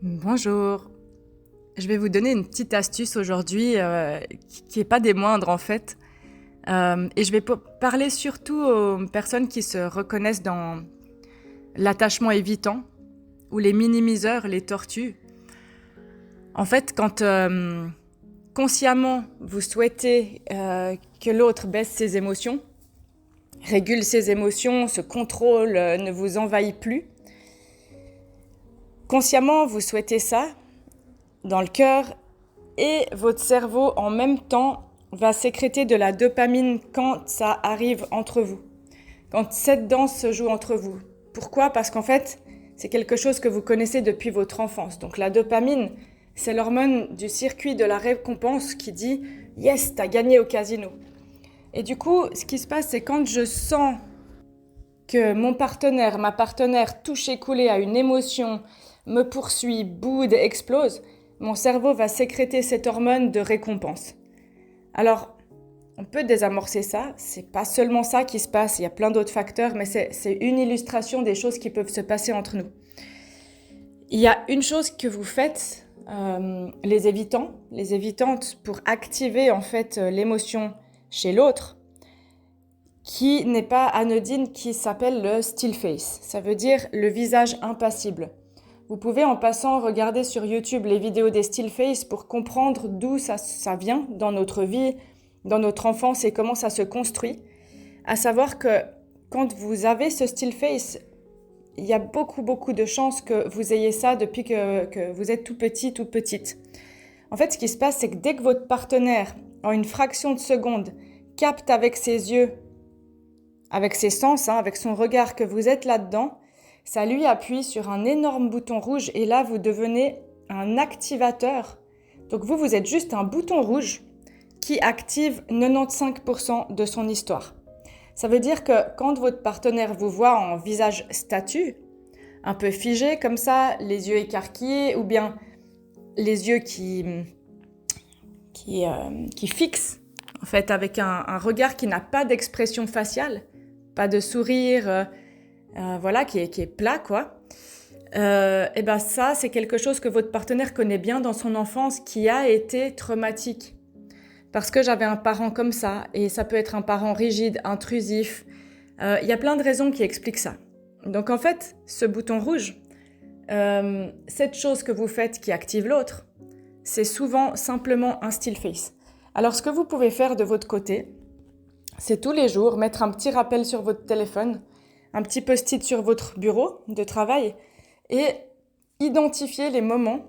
Bonjour. Je vais vous donner une petite astuce aujourd'hui qui est pas des moindres en fait. Et je vais parler surtout aux personnes qui se reconnaissent dans l'attachement évitant ou les minimiseurs, les tortues. En fait, quand consciemment vous souhaitez que l'autre baisse ses émotions, régule ses émotions, se contrôle, ne vous envahit plus, consciemment vous souhaitez ça dans le cœur et votre cerveau en même temps va sécréter de la dopamine quand ça arrive entre vous, quand cette danse se joue entre vous. Pourquoi ? Parce qu'en fait, c'est quelque chose que vous connaissez depuis votre enfance. Donc la dopamine, c'est l'hormone du circuit de la récompense qui dit « Yes, t'as gagné au casino ». Et du coup, ce qui se passe, c'est quand je sens que mon partenaire, ma partenaire touche écoulé à une émotion, me poursuit, boude, explose, mon cerveau va sécréter cette hormone de récompense. Alors, on peut désamorcer ça, c'est pas seulement ça qui se passe, il y a plein d'autres facteurs, mais c'est une illustration des choses qui peuvent se passer entre nous. Il y a une chose que vous faites, les évitantes, pour activer en fait l'émotion chez l'autre, qui n'est pas anodine, qui s'appelle le still face. Ça veut dire le visage impassible. Vous pouvez en passant regarder sur YouTube les vidéos des still face pour comprendre d'où ça vient dans notre vie, dans notre enfance et comment ça se construit. À savoir que quand vous avez ce still face, il y a beaucoup de chances que vous ayez ça depuis que vous êtes tout petit, toute petite. En fait, ce qui se passe, c'est que dès que votre partenaire, en une fraction de seconde, capte avec ses yeux, avec ses sens, avec son regard que vous êtes là-dedans, ça lui appuie sur un énorme bouton rouge et là, vous devenez un activateur. Donc vous êtes juste un bouton rouge qui active 95% de son histoire. Ça veut dire que quand votre partenaire vous voit en visage statue, un peu figé comme ça, les yeux écarquillés ou bien les yeux qui fixent, en fait, avec un regard qui n'a pas d'expression faciale, pas de sourire, voilà, qui est plat, quoi. Et ben ça, c'est quelque chose que votre partenaire connaît bien dans son enfance, qui a été traumatique. Parce que j'avais un parent comme ça, et ça peut être un parent rigide, intrusif. Il y a plein de raisons qui expliquent ça. Donc en fait, ce bouton rouge, cette chose que vous faites qui active l'autre, c'est souvent simplement un still face. Alors ce que vous pouvez faire de votre côté, c'est tous les jours mettre un petit rappel sur votre téléphone, un petit post-it sur votre bureau de travail et identifier les moments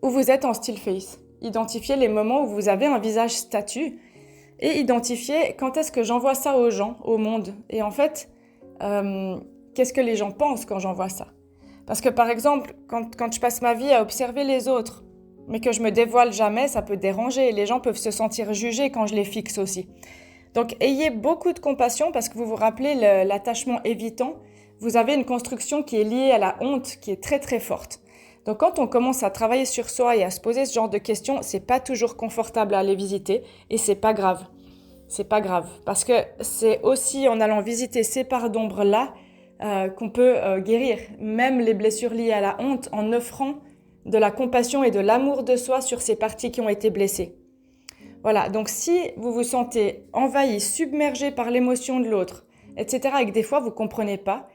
où vous êtes en still face. Identifier les moments où vous avez un visage statue et identifier quand est-ce que j'envoie ça aux gens, au monde. Et en fait, qu'est-ce que les gens pensent quand j'envoie ça ? Parce que par exemple, quand je passe ma vie à observer les autres, mais que je me dévoile jamais, ça peut déranger. Les gens peuvent se sentir jugés quand je les fixe aussi. Donc, ayez beaucoup de compassion parce que vous vous rappelez l'attachement évitant. Vous avez une construction qui est liée à la honte, qui est très très forte. Donc, quand on commence à travailler sur soi et à se poser ce genre de questions, c'est pas toujours confortable à aller visiter et c'est pas grave. C'est pas grave parce que c'est aussi en allant visiter ces parts d'ombre là qu'on peut guérir même les blessures liées à la honte en offrant de la compassion et de l'amour de soi sur ces parties qui ont été blessées. Voilà, donc si vous vous sentez envahi, submergé par l'émotion de l'autre, etc., et que des fois vous ne comprenez pas,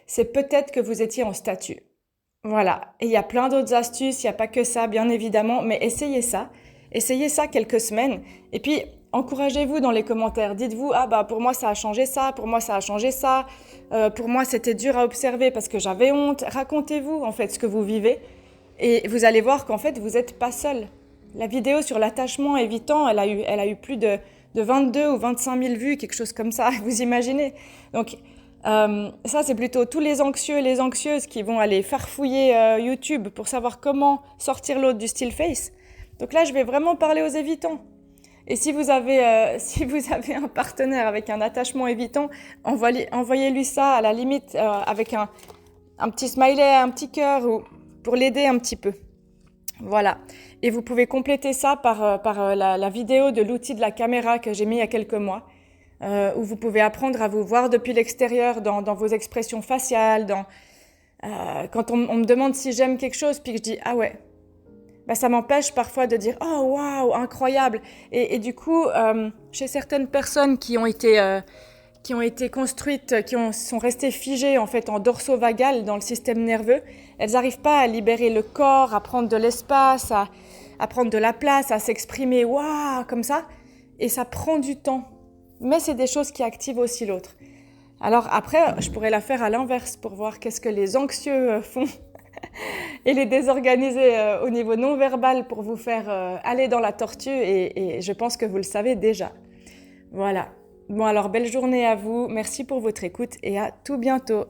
c'est peut-être que vous étiez en statue. Voilà, et il y a plein d'autres astuces, il n'y a pas que ça, bien évidemment, mais essayez ça quelques semaines, et puis encouragez-vous dans les commentaires, dites-vous, ah bah pour moi ça a changé ça, pour moi ça a changé ça, pour moi c'était dur à observer parce que j'avais honte, racontez-vous en fait ce que vous vivez, et vous allez voir qu'en fait vous n'êtes pas seul. La vidéo sur l'attachement évitant, elle a eu plus de 22 ou 25 000 vues, quelque chose comme ça, vous imaginez. Donc ça, c'est plutôt tous les anxieux et les anxieuses qui vont aller farfouiller YouTube pour savoir comment sortir l'autre du still face. Donc là, je vais vraiment parler aux évitants. Et si vous avez un partenaire avec un attachement évitant, envoyez-lui ça à la limite avec un petit smiley, un petit cœur ou pour l'aider un petit peu. Voilà. Et vous pouvez compléter ça par la vidéo de l'outil de la caméra que j'ai mis il y a quelques mois, où vous pouvez apprendre à vous voir depuis l'extérieur dans vos expressions faciales, Quand on me demande si j'aime quelque chose, puis que je dis « Ah ouais », bah, ça m'empêche parfois de dire « Oh, waouh, incroyable !» Et du coup, chez certaines personnes qui ont été construites, sont restées figées en fait en dorso-vagal dans le système nerveux, elles n'arrivent pas à libérer le corps, à prendre de l'espace, à prendre de la place, à s'exprimer « Waouh !» comme ça. Et ça prend du temps. Mais c'est des choses qui activent aussi l'autre. Alors après, je pourrais la faire à l'inverse pour voir qu'est-ce que les anxieux font et les désorganiser au niveau non-verbal pour vous faire aller dans la tortue et je pense que vous le savez déjà. Voilà. Bon alors, belle journée à vous, merci pour votre écoute et à tout bientôt.